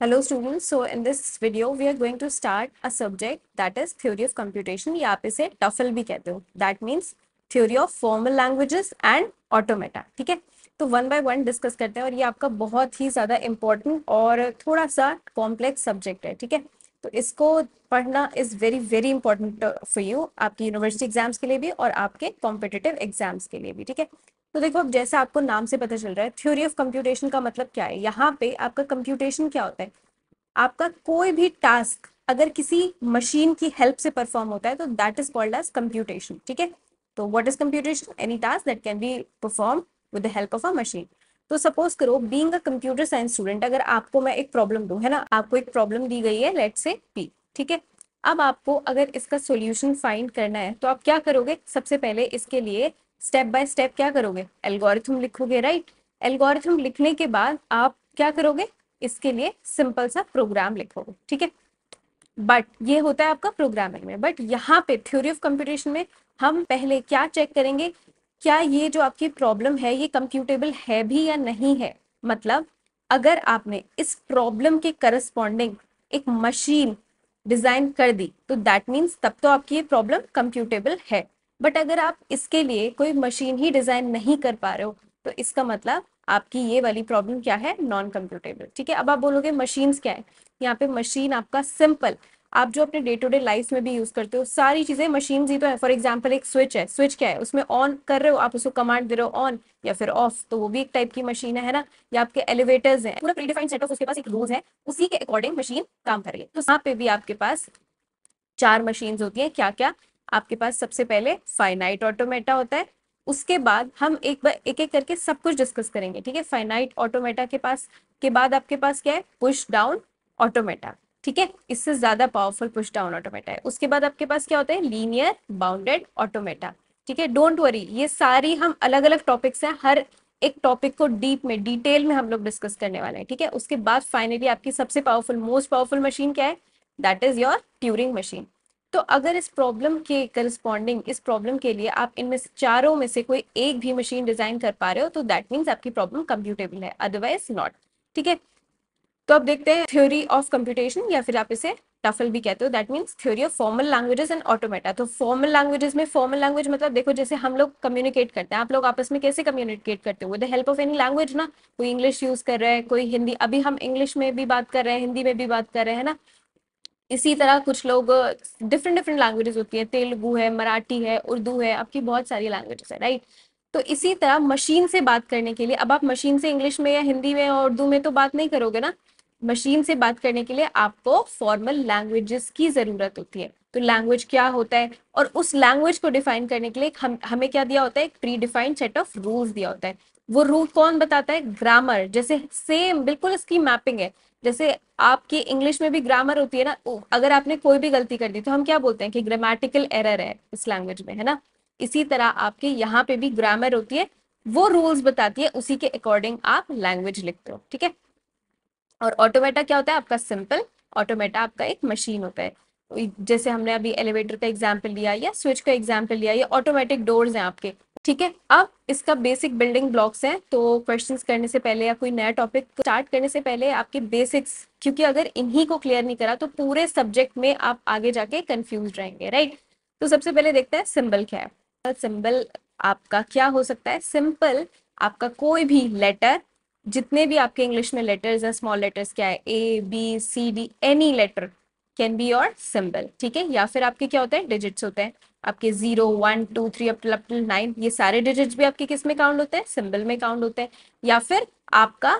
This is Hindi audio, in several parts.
Hello students, so in this video we are going to start a subject that is theory of computation या आप इसे TOEFL भी कहते हो. That means theory of formal languages and automata. ठीक है, तो वन बाय वन डिस्कस करते हैं और ये आपका बहुत ही ज़्यादा इम्पोर्टेंट और थोड़ा सा कॉम्प्लेक्स सब्जेक्ट है. ठीक है, तो इसको पढ़ना is very very important for you, आपकी यूनिवर्सिटी एग्जाम्स के लिए भी और आपके कॉम्पिटिटिव एग्जाम्स के लिए भी. ठीक है, तो देखो अब जैसे आपको नाम से पता चल रहा है थ्योरी ऑफ कंप्यूटेशन का मतलब क्या है. यहाँ पे आपका कंप्यूटेशन क्या होता है, आपका कोई भी टास्क अगर किसी मशीन की हेल्प से परफॉर्म होता है तो that is called as computation. ठीक है, तो what is computation? Any task that can be perform with the help of a machine. तो सपोज करो being a computer science student, अगर आपको मैं एक प्रॉब्लम दूं, है ना, आपको एक प्रॉब्लम दी गई है, लेट्स से पी. ठीक है, अब आपको अगर इसका सॉल्यूशन फाइंड करना है तो आप क्या करोगे? सबसे पहले इसके लिए स्टेप बाय स्टेप क्या करोगे? एल्गोरिथम लिखोगे, राइट. एल्गोरिथम लिखने के बाद आप क्या करोगे? इसके लिए सिंपल सा प्रोग्राम लिखोगे. ठीक है, बट ये होता है आपका प्रोग्रामिंग में. बट यहाँ पे थ्योरी ऑफ कंप्यूटेशन में हम पहले क्या चेक करेंगे, क्या ये जो आपकी प्रॉब्लम है ये कंप्यूटेबल है भी या नहीं है. मतलब अगर आपने इस प्रॉब्लम के करस्पॉन्डिंग एक मशीन डिजाइन कर दी तो दैट मीन्स तब तो आपकी ये प्रॉब्लम कंप्यूटेबल है. बट अगर आप इसके लिए कोई मशीन ही डिजाइन नहीं कर पा रहे हो तो इसका मतलब आपकी ये वाली प्रॉब्लम क्या है? Non computable. ठीक है, अब आप बोलोगे मशीन्स क्या है. यहाँ पे मशीन आपका सिंपल, आप जो अपने डे टू डे लाइफ में भी यूज करते हो सारी चीजें मशीन ही तो है. फॉर एग्जाम्पल एक स्विच है, स्विच क्या है? उसमें ऑन कर रहे हो आप, उसको कमांड दे रहे हो ऑन या फिर ऑफ, तो वो भी एक टाइप की मशीन है ना. या आपके एलिवेटर्स हैं, पूरा प्रीडिफाइंड सेट ऑफ उसके पास एक रूल्स है, उसी के अकॉर्डिंग मशीन काम कर रही है. तो यहाँ पे भी आपके पास चार मशीन्स होती है. क्या क्या? आपके पास सबसे पहले फाइनाइट ऑटोमेटा होता है, उसके बाद हम एक एक करके सब कुछ डिस्कस करेंगे. ठीक है, फाइनाइट ऑटोमेटा के पास के बाद आपके पास क्या है? Push down automata. ठीक है, इससे ज्यादा पावरफुल पुश डाउन ऑटोमेटा है. उसके बाद आपके पास क्या होता है? Linear bounded automata. ठीक है, डोंट वरी, ये सारी हम अलग अलग टॉपिक्स हैं, हर एक टॉपिक को डीप में डिटेल में हम लोग डिस्कस करने वाले हैं. ठीक है, उसके बाद फाइनली आपकी सबसे पावरफुल मोस्ट पावरफुल मशीन क्या है? That is your Turing machine. तो अगर इस प्रॉब्लम के करस्पॉन्डिंग इस प्रॉब्लम के लिए आप इनमें से चारों में से कोई एक भी मशीन डिजाइन कर पा रहे हो तो दैट मीन्स आपकी प्रॉब्लम कंप्यूटेबल है, अदरवाइज नॉट. ठीक है, तो अब देखते हैं थ्योरी ऑफ कंप्यूटेशन या फिर आप इसे टफल भी कहते हो. That means theory of formal languages and automata. तो फॉर्मल लैंग्वेजेस में, फॉर्मल लैंग्वेज मतलब देखो जैसे हम लोग कम्युनिकेट करते हैं, आप लोग आपस में कैसे कम्युनिकेट करते हो? With the help of any language ना. कोई इंग्लिश यूज कर रहा है, कोई हिंदी, अभी हम इंग्लिश में भी बात कर रहे हैं, हिंदी में भी बात कर रहे हैं ना. इसी तरह कुछ लोग डिफरेंट डिफरेंट लैंग्वेजेस होती है, तेलुगु है, मराठी है, उर्दू है, आपकी बहुत सारी लैंग्वेजेस है, राइट. तो इसी तरह मशीन से बात करने के लिए, अब आप मशीन से इंग्लिश में या हिंदी में और उर्दू में तो बात नहीं करोगे ना. मशीन से बात करने के लिए आपको फॉर्मल लैंग्वेजेस की जरूरत होती है. तो लैंग्वेज क्या होता है, और उस लैंग्वेज को डिफाइन करने के लिए हमें क्या दिया होता है? एक pre defined set of rules दिया होता है. वो रूल कौन बताता है? ग्रामर. जैसे सेम बिल्कुल इसकी मैपिंग है. जैसे आपकी इंग्लिश में भी ग्रामर होती है ना, अगर आपने कोई भी गलती कर दी तो हम क्या बोलते हैं कि ग्रामेटिकल एरर है इस लैंग्वेज में, है ना. इसी तरह आपके यहाँ पे भी ग्रामर होती है, वो रूल्स बताती है, उसी के अकॉर्डिंग आप लैंग्वेज लिखते हो. ठीक है, और ऑटोमेटा क्या होता है? आपका सिंपल ऑटोमेटा आपका एक मशीन होता है. जैसे हमने अभी एलिवेटर का एग्जाम्पल लिया या स्विच का एग्जाम्पल लिया, ये ऑटोमेटिक डोर्स हैं आपके. ठीक है, अब इसका बेसिक बिल्डिंग ब्लॉक्स हैं. तो क्वेश्चंस करने से पहले या कोई नया टॉपिक स्टार्ट करने से पहले आपके बेसिक्स, क्योंकि अगर इन्हीं को क्लियर नहीं करा तो पूरे सब्जेक्ट में आप आगे जाके कंफ्यूज रहेंगे, राइट. तो सबसे पहले देखते हैं सिंबल क्या है. सिंबल आपका क्या हो सकता है? सिंपल आपका कोई भी लेटर, जितने भी आपके इंग्लिश में लेटर्स हैं, स्मॉल लेटर्स क्या है? A B C D, any letter can be your symbol. ठीक है, या फिर आपके क्या होते हैं? डिजिट्स होते हैं आपके 0 1 2 3 अप टिल 9. ये सारे डिजिट्स भी आपके किस में काउंट होते हैं? सिंबल में काउंट होते हैं. या फिर आपका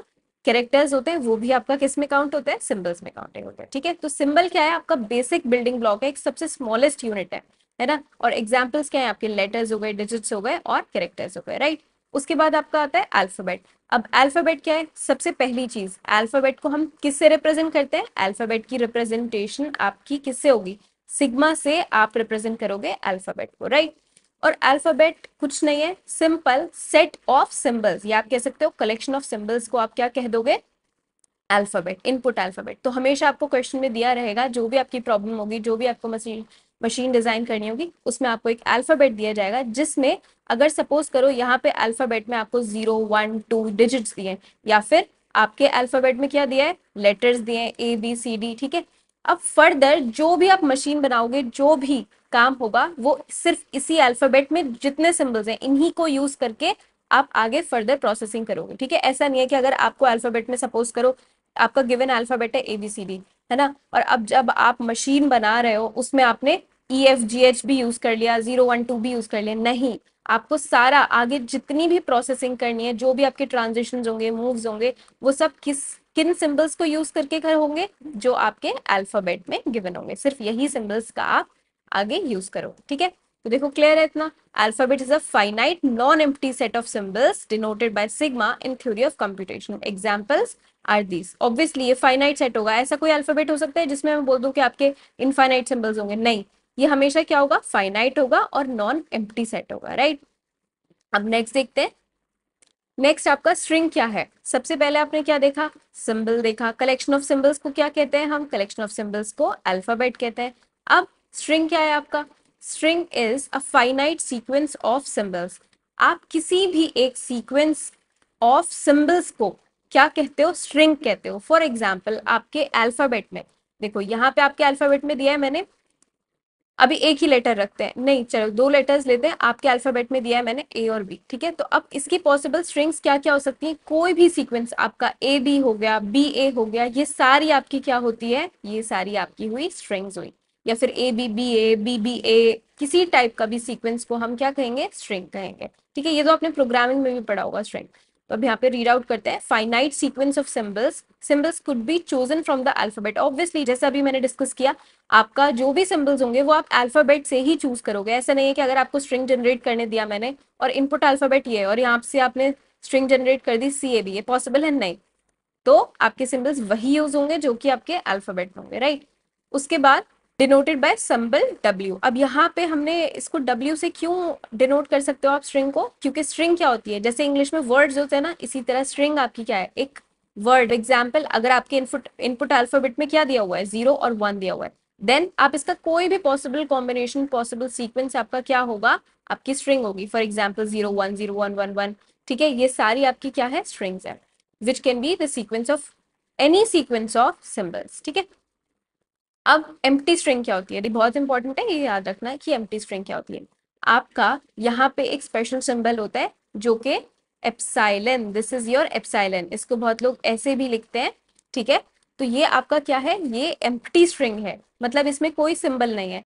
कैरेक्टर्स होते हैं, वो भी आपका किस में काउंट होते हैं? सिंबल्स में काउंटिंग होते हैं. ठीक है, तो सिंबल क्या है? आपका बेसिक बिल्डिंग ब्लॉक है, एक सबसे स्मॉलेस्ट यूनिट है ना. और एग्जाम्पल्स क्या है? आपके लेटर्स हो गए, डिजिट्स हो गए और कैरेक्टर्स हो गए, राइट. उसके बाद आपका आता है अल्फाबेट. अब अल्फाबेट क्या है? सबसे पहली चीज, अल्फाबेट को हम किससे रिप्रेजेंट करते हैं? अल्फाबेट की रिप्रेजेंटेशन आपकी किससे होगी? सिग्मा से आप रिप्रेजेंट करोगे अल्फाबेट को, राइट. और अल्फाबेट कुछ नहीं है, सिंपल सेट ऑफ सिंबल्स, या आप कह सकते हो कलेक्शन ऑफ सिंबल्स को आप क्या कह दोगे? Alphabet, input alphabet. तो हमेशा आपको क्वेश्चन में दिया रहेगा, जो भी आपकी प्रॉब्लम होगी, जो भी आपको मशीन डिजाइन करनी होगी, उसमें आपको एक अल्फाबेट दिया जाएगा, जिसमें अगर सपोज करो यहाँ पे अल्फाबेट में आपको 0 1 2 डिजिट्स दिए या फिर आपके अल्फाबेट में क्या दिया है, लेटर्स दिए हैं ए बी सी डी, ठीक है। अब फर्दर जो भी आप मशीन बनाओगे, जो भी काम होगा वो सिर्फ इसी अल्फाबेट में जितने सिंबल्स हैं इन्हीं को यूज करके आप आगे फर्दर प्रोसेसिंग करोगे, ठीक है। ऐसा नहीं है कि अगर आपको अल्फाबेट में सपोज करो आपका गिवन अल्फाबेट है ABCD, है ना, और अब जब आप मशीन बना रहे हो उसमें आपने EFGH भी यूज कर लिया, 0 1 2 भी यूज कर लिया, नहीं, आपको सारा आगे जितनी भी प्रोसेसिंग करनी है, जो भी आपके ट्रांजिशन होंगे, मूव्स होंगे, वो सब किन सिंबल्स को यूज करके कर होंगे, जो आपके अल्फाबेट में गिवन होंगे, सिर्फ यही सिंबल्स का आप आगे यूज करो, ठीक है। तो देखो क्लियर है इतना। Alphabet is a finite non empty set of symbols denoted by sigma in theory of computation. Examples are these. Obviously ये फाइनाइट सेट होगा, ऐसा कोई अल्फाबेट हो सकता है जिसमें मैं बोल दूं कि आपके इनफाइनाइट सिंबल्स होंगे, नहीं, ये हमेशा क्या होगा, फाइनाइट होगा और नॉन एम्प्टी सेट होगा, राइट। अब नेक्स्ट देखते हैं। नेक्स्ट आपका स्ट्रिंग क्या है। सबसे पहले आपने क्या देखा, सिंबल देखा। कलेक्शन ऑफ सिंबल्स को क्या कहते हैं हम, कलेक्शन ऑफ सिंबल्स को अल्फाबेट कहते हैं। अब स्ट्रिंग क्या है आपका, string is a finite sequence of symbols. आप किसी भी एक सीक्वेंस ऑफ सिंबल्स को क्या कहते हो, स्ट्रिंग कहते हो। फॉर एग्जाम्पल आपके अल्फाबेट में देखो, यहाँ पे आपके अल्फाबेट में दिया है मैंने, अभी एक ही लेटर रखते हैं, नहीं चलो दो लेटर्स लेते हैं, आपके अल्फाबेट में दिया है मैंने A और B, ठीक है। तो अब इसकी पॉसिबल स्ट्रिंग्स क्या क्या हो सकती है, कोई भी सीक्वेंस आपका AB हो गया, BA हो गया, ये सारी आपकी क्या होती है, ये सारी आपकी हुई स्ट्रिंग्स हुई। या फिर ABBA BBA, किसी टाइप का भी सीक्वेंस को हम क्या कहेंगे, स्ट्रिंग कहेंगे, ठीक है। ये तो आपने प्रोग्रामिंग में भी पढ़ा होगा स्ट्रिंग। तो अब यहाँ पे रीड आउट करते हैं। Finite sequence of symbols, symbols could be chosen from the alphabet. Obviously जैसे अभी मैंने डिस्कस किया, आपका जो भी सिंबल्स होंगे वो आप अल्फाबेट से ही चूज करोगे। ऐसा नहीं है कि अगर आपको स्ट्रिंग जनरेट करने दिया मैंने और इनपुट अल्फाबेट ये है और यहाँ से आपने स्ट्रिंग जनरेट कर दी CAB, ये पॉसिबल है नहीं। तो आपके सिंबल्स वही यूज होंगे जो कि आपके अल्फाबेट में होंगे, राइट। उसके बाद डिनोटेड बाय सिंबल W। अब यहाँ पे हमने इसको W से क्यों डिनोट कर सकते हो आप स्ट्रिंग को, क्योंकि स्ट्रिंग क्या होती है, जैसे इंग्लिश में वर्ड्स होते हैं ना, इसी तरह स्ट्रिंग आपकी क्या है, एक वर्ड। एग्जाम्पल, अगर आपके इनपुट अल्फाबेट में क्या दिया हुआ है, 0 और 1 दिया हुआ है, देन आप इसका कोई भी पॉसिबल कॉम्बिनेशन, पॉसिबल सीक्वेंस आपका क्या होगा, आपकी स्ट्रिंग होगी। फॉर एग्जाम्पल 0 1 0 1 1 1, ठीक है, ये सारी आपकी क्या है, स्ट्रिंग्स है, which can be the sequence of any sequence of symbols, ठीक है। अब एम्प्टी स्ट्रिंग क्या होती है, ये बहुत इंपॉर्टेंट है, ये याद रखना है कि एम्प्टी स्ट्रिंग क्या होती है। आपका यहाँ पे एक स्पेशल सिंबल होता है जो कि epsilon, this is your epsilon, इसको बहुत लोग ऐसे भी लिखते हैं, ठीक है। तो ये आपका क्या है, ये एम्प्टी स्ट्रिंग है, मतलब इसमें कोई सिंबल नहीं है,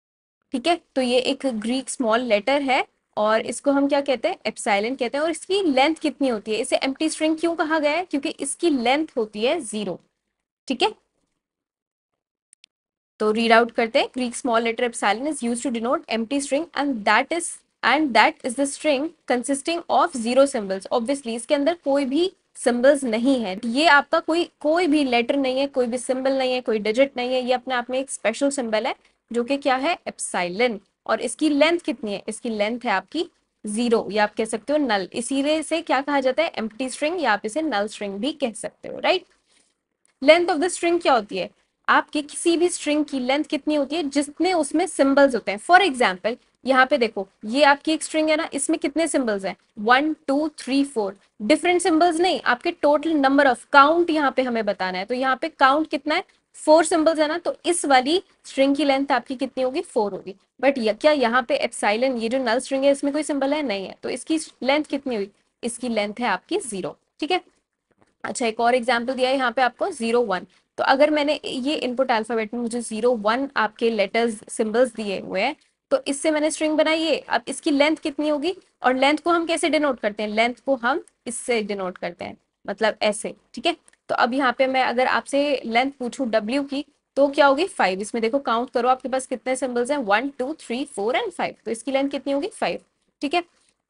ठीक है। तो ये एक ग्रीक स्मॉल लेटर है और इसको हम क्या कहते हैं, एप्सिलॉन कहते हैं। और इसकी लेंथ कितनी होती है, इसे एम्प्टी स्ट्रिंग क्यों कहा गया है, क्योंकि इसकी लेंथ होती है 0, ठीक है। तो रीड आउट करते हैं। Greek small letter epsilon is used to denote empty string and that is the string consisting of 0 symbols. Obviously इसके अंदर कोई भी सिंबल्स नहीं है, ये आपका कोई भी लेटर नहीं है, कोई भी सिंबल नहीं है, कोई डिजिट नहीं है, ये अपने आप में एक स्पेशल सिंबल है जो कि क्या है, एप्सिलॉन। और इसकी लेंथ कितनी है, इसकी लेंथ है आपकी 0, या आप कह सकते हो नल, इसीलिए से क्या कहा जाता है, एम्प्टी स्ट्रिंग, या आप इसे नल स्ट्रिंग भी कह सकते हो, right. Length of the string क्या होती है, आपके किसी भी स्ट्रिंग की लेंथ कितनी होती है, जितने उसमें सिंबल्स होते हैं। फॉर एग्जाम्पल यहाँ पे देखो, ये आपकी एक स्ट्रिंग है ना, इसमें कितने सिंबल्स हैं, 1 2 3 4, डिफरेंट सिंबल्स नहीं, आपके टोटल नंबर ऑफ, काउंट यहाँ पे हमें बताना है, तो यहाँ पे काउंट कितना है, 4 सिंबल्स है ना, तो इस वाली स्ट्रिंग की लेंथ आपकी कितनी होगी, 4 होगी। बट क्या यहाँ पे एप्सिलॉन, ये जो नल स्ट्रिंग है, इसमें कोई सिंबल है नहीं है, तो इसकी लेंथ कितनी हुई, इसकी लेंथ है आपकी 0, ठीक है। अच्छा, एक और एग्जाम्पल दिया है यहाँ पे आपको 0 1। तो अगर मैंने ये इनपुट अल्फाबेट में मुझे 0 1 आपके लेटर्स सिंबल्स दिए हुए हैं, तो इससे मैंने स्ट्रिंग बनाई है। अब इसकी लेंथ कितनी होगी, और लेंथ को हम कैसे डिनोट करते हैं, लेंथ को हम इससे डिनोट करते हैं, मतलब ऐसे, ठीक है। तो अब यहाँ पे मैं अगर आपसे लेंथ पूछूं W की, तो क्या होगी 5। इसमें देखो काउंट करो आपके पास कितने सिंबल्स हैं, 1 2 3 4 एंड 5, तो इसकी लेंथ कितनी होगी 5, ठीक है।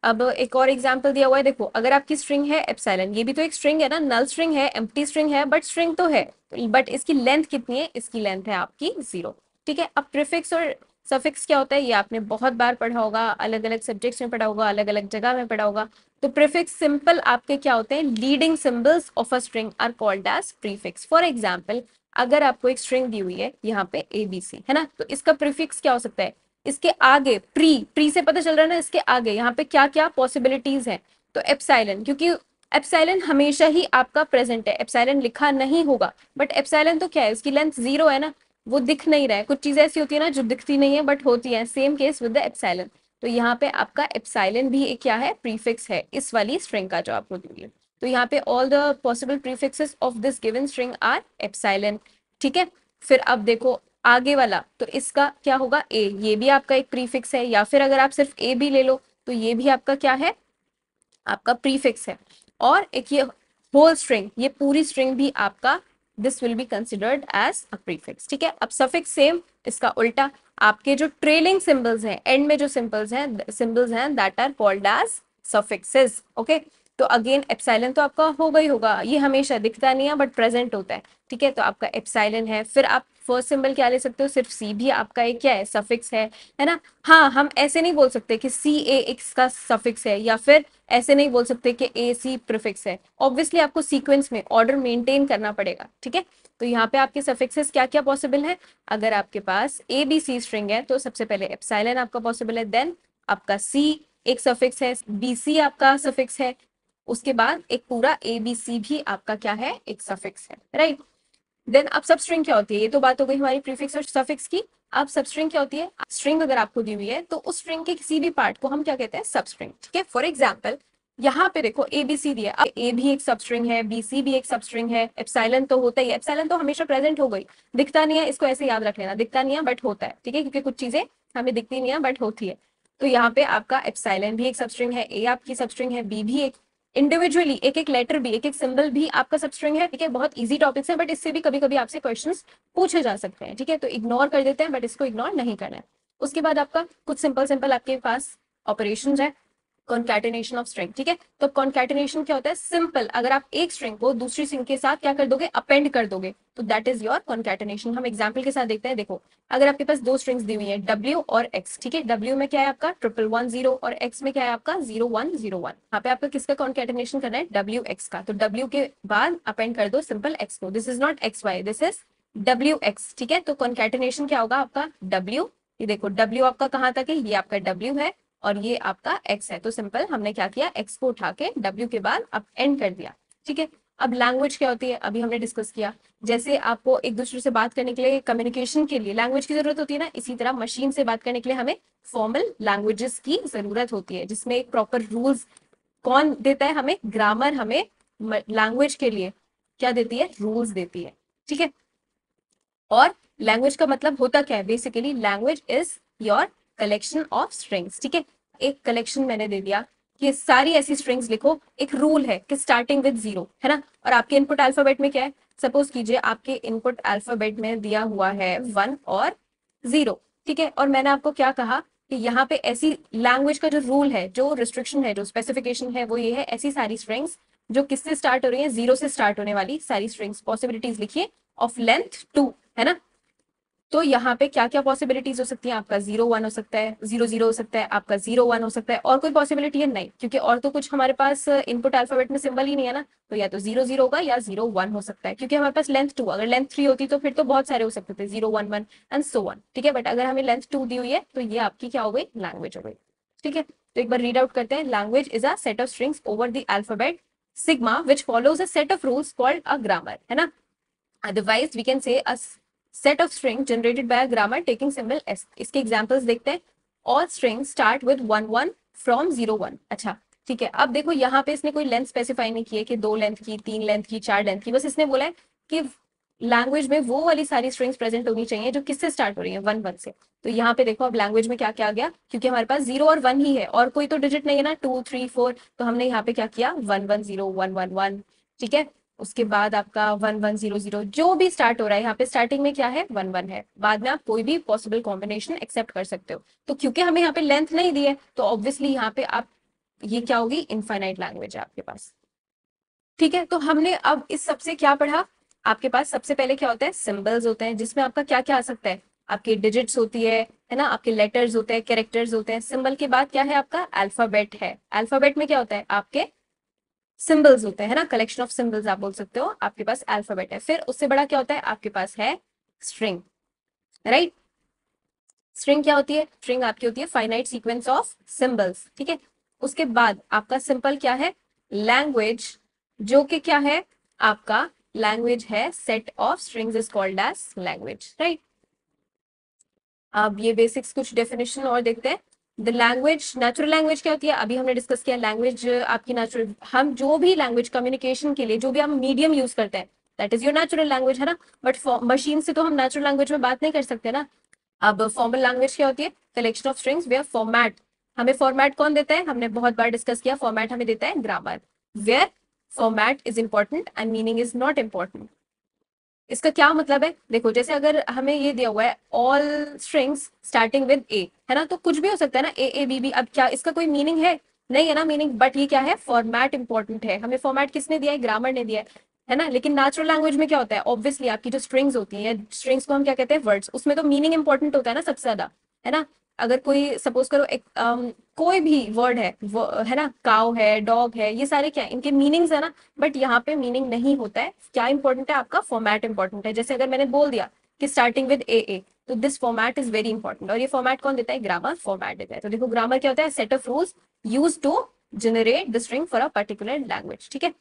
अब एक और एग्जांपल दिया हुआ है, देखो अगर आपकी स्ट्रिंग है एप्सिलॉन, ये भी तो एक स्ट्रिंग है ना, नल स्ट्रिंग है, एम्प्टी स्ट्रिंग है, बट स्ट्रिंग तो है, बट इसकी लेंथ कितनी है, इसकी लेंथ है आपकी 0, ठीक है। अब प्रीफिक्स और सफिक्स क्या होता है, ये आपने बहुत बार पढ़ा होगा, अलग अलग सब्जेक्ट्स में पढ़ा होगा, अलग अलग जगह में पढ़ा होगा। तो प्रीफिक्स सिंपल आपके क्या होते हैं, leading symbols of a string are called as prefix. For example, अगर आपको एक स्ट्रिंग दी हुई है यहाँ पे ABC, है ना, तो इसका प्रीफिक्स क्या हो सकता है, इसके आगे प्री से पता चल रहा है ना, इसके आगे यहाँ पे क्या क्या पॉसिबिलिटीज हैं, तो एप्सिलॉन, क्योंकि एप्सिलॉन हमेशा ही आपका प्रेजेंट है, एप्सिलॉन लिखा नहीं होगा, बट एप्सिलॉन तो क्या है, उसकी लेंथ 0 है ना, वो दिख नहीं रहा है। कुछ चीजें ऐसी होती है ना जो दिखती नहीं है बट होती है, same case with the epsilon. तो यहाँ पे आपका एप्सिलॉन भी एक क्या है, प्रीफिक्स है इस वाली स्ट्रिंग का जो आपको दी है। तो यहाँ पे all the possible prefixes of this given string are epsilon. ठीक है, फिर अब देखो आगे वाला, तो इसका क्या होगा, ए, ये भी आपका एक प्रीफिक्स है, या फिर अगर आप सिर्फ ए भी ले लो तो ये भी आपका क्या है, आपका प्रीफिक्स है। और एक ये होल स्ट्रिंग, ये पूरी स्ट्रिंग भी आपका, this will be considered as a prefix. ठीक है, अब सफिक्स सेम, इसका उल्टा, आपके जो ट्रेलिंग सिंबल्स हैं, एंड में जो सिंबल्स हैं that are called as suffixes. Okay, तो अगेन एप्सिलॉन तो आपका होगा ही होगा, ये हमेशा दिखता नहीं है बट प्रेजेंट होता है। ठीक है, तो आपका एप्सिलॉन है, फिर आप फर्स्ट सिंबल क्या ले सकते हो, सिर्फ सी भी आपका एक क्या है, सफिक्स है ना। हाँ, हम ऐसे नहीं बोल सकते कि सी ए इसका सफिक्स है, या फिर ऐसे नहीं बोल सकते कि ए सी प्रीफिक्स है। ऑब्वियसली आपको सीक्वेंस में ऑर्डर मेंटेन करना पड़ेगा। ठीक है, तो यहाँ पे आपके सफिक्सेस क्या क्या पॉसिबल है, अगर आपके पास ए बी सी स्ट्रिंग है तो सबसे पहले एप्सिलॉन आपका पॉसिबल है, देन आपका सी एक सफिक्स है, बी सी आपका सफिक्स है, उसके बाद एक पूरा ए बी सी भी आपका क्या है, एक सफिक्स है, राइट। देन अब सब स्ट्रिंग क्या होती है, ये तो बात हो गई हमारी प्रीफिक्स और सफिक्स की। अब सब स्ट्रिंग क्या होती है, स्ट्रिंग अगर आपको दी हुई है तो उस स्ट्रिंग के किसी भी पार्ट को हम क्या कहते हैं, सब स्ट्रिंग। ठीक है, फॉर एग्जाम्पल यहाँ पे देखो ए बी सी दिया, ए भी एक सब स्ट्रिंग है, बी सी भी एक सब स्ट्रिंग है, एप्सिलॉन तो होता ही है, एप्सिलॉन तो हमेशा प्रेजेंट हो गई, दिखता नहीं है, इसको ऐसे याद रख लेना, दिखता नहीं है बट होता है। ठीक है, क्योंकि कुछ चीजें हमें दिखती नहीं है बट होती है। तो यहाँ पे आपका एप्सिलॉन भी एक सब स्ट्रिंग है, ए आपकी सब स्ट्रिंग है, बी भी एक, इंडिविजुअली एक एक लेटर भी, एक एक सिंबल भी आपका सब स्ट्रिंग है। ठीक है, बहुत इजी टॉपिक्स है बट इससे भी कभी कभी आपसे क्वेश्चंस पूछे जा सकते हैं। ठीक है, तो इग्नोर कर देते हैं बट इसको इग्नोर नहीं करना है। उसके बाद आपका कुछ सिंपल सिंपल आपके पास ऑपरेशंस है, कॉन्कैटिनेशन ऑफ स्ट्रिंग। ठीक है, तो कॉन्कैटिनेशन क्या होता है, सिंपल, अगर आप एक स्ट्रिंग को दूसरी स्ट्रिंग के साथ क्या कर दोगे, अपेंड कर दोगे, तो दैट इज योर कॉन्कैटिनेशन। हम एग्जांपल के साथ देखते हैं, देखो अगर आपके पास दो स्ट्रिंग्स दी हुई है W और X। ठीक है, W में क्या है आपका 111 और X में क्या है आपका 0101। यहाँ पे आपका किसका कॉन्कैटिनेशन करना है, WX का, तो W के बाद अपेंड कर दो सिंपल X को, this is not XY, this is WX। ठीक है, तो कॉन्कैटिनेशन क्या होगा आपका W, ये देखो W आपका कहाँ तक है, ये आपका W है और ये आपका x है, तो सिंपल हमने क्या किया, x को उठा के w के बाद अब एंड कर दिया। ठीक है, अब लैंग्वेज क्या होती है, अभी हमने डिस्कस किया, जैसे आपको एक दूसरे से बात करने के लिए, कम्युनिकेशन के लिए लैंग्वेज की जरूरत होती है ना, इसी तरह मशीन से बात करने के लिए हमें फॉर्मल लैंग्वेजेस की जरूरत होती है, जिसमें एक प्रॉपर रूल्स कौन देता है, हमें ग्रामर, हमें लैंग्वेज के लिए क्या देती है, रूल्स देती है। ठीक है, और लैंग्वेज का मतलब होता क्या है, basically language is your collection of strings. ठीक है, एक कलेक्शन मैंने दे दिया कि सारी ऐसी स्ट्रिंग्स लिखो, एक रूल है कि स्टार्टिंग विद 0 है ना, और आपके इनपुट अल्फाबेट में क्या है, सपोज कीजिए आपके इनपुट अल्फाबेट में दिया हुआ है 1 और 0। ठीक है, और मैंने आपको क्या कहा कि यहाँ पे ऐसी लैंग्वेज का जो रूल है, जो रिस्ट्रिक्शन है, जो स्पेसिफिकेशन है, वो ये है, ऐसी सारी स्ट्रिंग्स जो किससे स्टार्ट हो रही है, 0 से स्टार्ट होने वाली सारी स्ट्रिंग्स, पॉसिबिलिटीज लिखिए ऑफ लेंथ 2, है ना। तो यहाँ पे क्या क्या पॉसिबिलिटीज हो सकती है, आपका 0 1 हो सकता है, 0 0 हो सकता है, आपका 0 1 हो सकता है, और कोई पॉसिबिलिटी है नहीं, क्योंकि और तो कुछ हमारे पास इनपुट अल्फाबेट में सिंबल ही नहीं है ना, तो या तो 0 0 होगा या 0 1 हो सकता है, क्योंकि हमारे पास लेंथ 2, अगर लेंथ 3 होती तो फिर तो बहुत सारे हो सकते थे, 0 1 1 एंड सो वन। ठीक है, बट अगर हमें लेंथ 2 दी हुई है तो ये आपकी क्या हो गई, लैंग्वेज हो गई। ठीक है, तो एक बार रीड आउट करते हैं, language is a set of strings over the alphabet sigma which follows a set of rules called a grammar, है ना। Otherwise, we can say a set of string generated by a grammar taking symbol s। इसके एग्जांपल्स देखते हैं, all strings start with 1 1 from 0 1। अच्छा, ठीक है, अब देखो यहाँ पे इसने कोई लेंथ स्पेसिफाई नहीं की है कि 2 लेंथ की, 3 लेंथ की, 4 लेंथ की, बस इसने बोला है कि लैंग्वेज में वो वाली सारी स्ट्रिंग्स प्रेजेंट होनी चाहिए जो किससे स्टार्ट हो रही है, 1 1 से। तो यहाँ पे देखो अब लैंग्वेज में क्या क्या आ गया, क्योंकि हमारे पास 0 और 1 ही है और कोई तो डिजिट नहीं है ना, 2 3 4, तो हमने यहाँ पे क्या किया, 1 1 0 1 1 1। ठीक है, उसके बाद आपका 1 1 0 0 जो भी स्टार्ट हो रहा है, यहाँ पे स्टार्टिंग में क्या है, 1 1 है, बाद में आप कोई भी पॉसिबल कॉम्बिनेशन एक्सेप्ट कर सकते हो। तो क्योंकि हमें यहाँ पे लेंथ नहीं दी है तो ऑब्वियसली यहाँ पे आप, ये क्या होगी, इनफाइनाइट लैंग्वेज है आपके पास। ठीक है, तो हमने अब इस सबसे क्या पढ़ा, आपके पास सबसे पहले क्या होता है, सिंबल्स होते हैं, जिसमें आपका क्या क्या आ सकता है, आपकी डिजिट्स होती है ना, आपके लेटर्स होते हैं, कैरेक्टर्स होते हैं। सिंबल के बाद क्या है आपका, अल्फाबेट है, अल्फाबेट में क्या होता है, आपके सिंबल्स होते हैं ना, कलेक्शन ऑफ सिंबल्स आप बोल सकते हो, आपके पास अल्फाबेट है। फिर उससे बड़ा क्या होता है, आपके पास है स्ट्रिंग, राइट। स्ट्रिंग क्या होती है, स्ट्रिंग आपकी होती है फाइनाइट सीक्वेंस ऑफ सिंबल्स। ठीक है, उसके बाद आपका सिंपल क्या है, लैंग्वेज जो कि क्या है आपका लैंग्वेज है, set of strings is called as language, right. अब ये बेसिक्स कुछ डेफिनेशन और देखते हैं। द लैंग्वेज, नेचुरल लैंग्वेज क्या होती है, अभी हमने डिस्कस किया। लैंग्वेज आपकी नेचुरल, हम जो भी लैंग्वेज कम्युनिकेशन के लिए जो भी हम मीडियम यूज करते हैं, that is your natural language, है ना। बट मशीन से तो हम नेचुरल लैंग्वेज में बात नहीं कर सकते ना। अब फॉर्मल लैंग्वेज क्या होती है, collection of strings where format, हमें फॉर्मेट कौन देता है, हमने बहुत बार डिस्कस किया, फॉर्मेट हमें देता है grammar, where format is important and meaning is not important. इसका क्या मतलब है, देखो जैसे अगर हमें ये दिया हुआ है ऑल स्ट्रिंग्स स्टार्टिंग विद ए, है ना, तो कुछ भी हो सकता है ना, ए बी बी, अब क्या इसका कोई मीनिंग है, नहीं है ना मीनिंग, बट ये क्या है, फॉर्मेट इंपॉर्टेंट है, हमें फॉर्मेट किसने दिया है, ग्रामर ने दिया है ना। लेकिन नेचुरल लैंग्वेज में क्या होता है, ऑब्वियसली आपकी जो स्ट्रिंग्स होती है, स्ट्रिंग्स को हम क्या कहते हैं, वर्ड्स, उसमें तो मीनिंग इंपॉर्टेंट होता है ना सबसे ज्यादा, है ना। अगर कोई सपोज करो एक कोई भी वर्ड है वो, है ना, काउ है, डॉग है, ये सारे क्या है, इनके मीनिंग्स है ना। बट यहाँ पे मीनिंग नहीं होता है, क्या इंपॉर्टेंट है आपका, फॉर्मेट इंपॉर्टेंट है। जैसे अगर मैंने बोल दिया कि स्टार्टिंग विद ए, तो this format is very important, और ये फॉर्मेट कौन देता है, ग्रामर फॉर्मेट देता है। तो देखो ग्रामर क्या होता है, set of rules use to generate the string for a particular language, ठीक है।